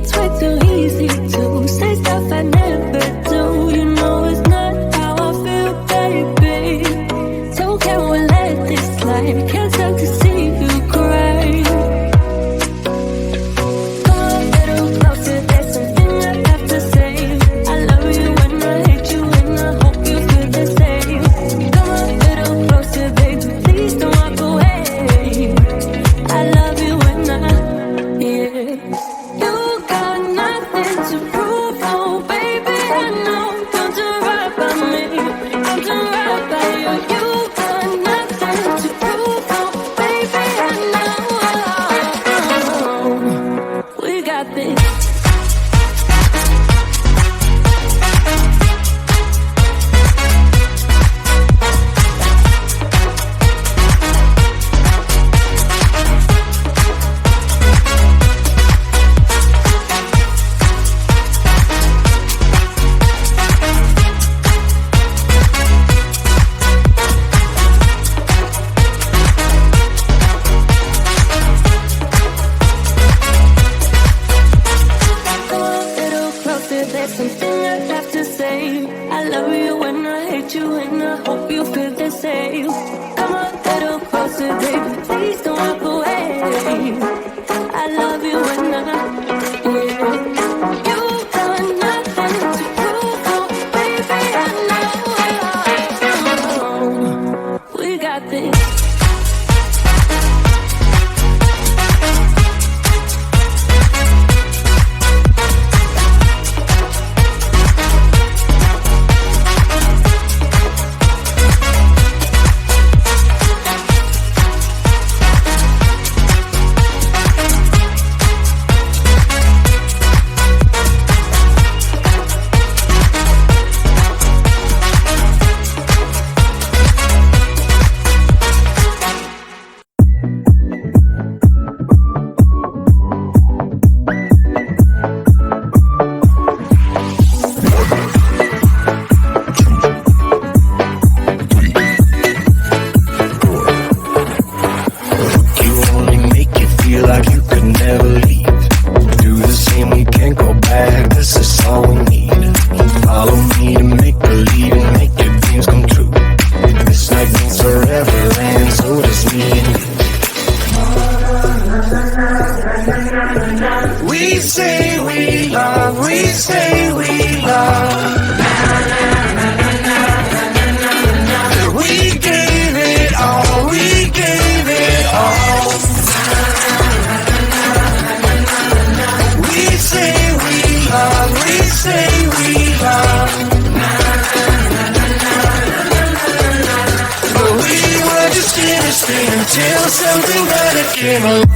it's way too easy to say stuff I never do. You know it's not how I feel, baby. So can we let this slide? Can't stand to see you cry. Come a little closer, there's something I have to say. I love you when I hate you, and I hope you feel the same. Come a little closer, baby, please don't walk away. I love you when yeah. You got nothing to prove, oh baby, I know. Don't do right by me, don't do right by you. You got nothing to prove, oh baby, I know. We got this. There's something I have to say. I love you when I hate you, and I hope you feel the same. Come a little closer, baby, please don't walk away. I love you when yeah. You got nothing to prove, oh baby, I know. We got this. Until something better came along.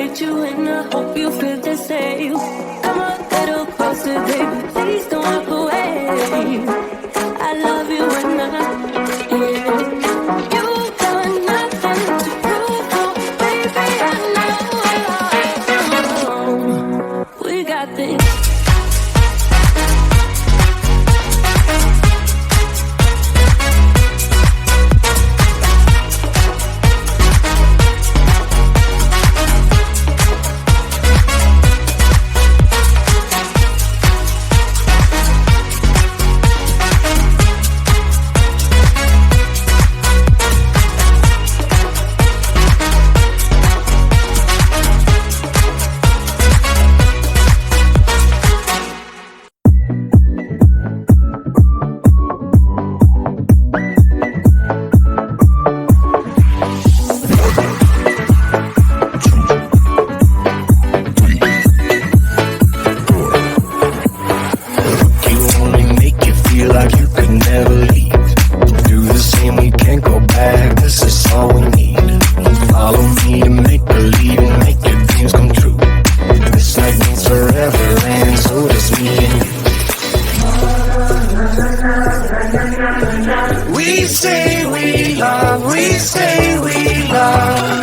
hit you and I hope you feel the same. Come a little closer, baby, please don't walk away. I love you and you got nothing to prove, oh, baby, I know. We got this. We say we love, we say we love.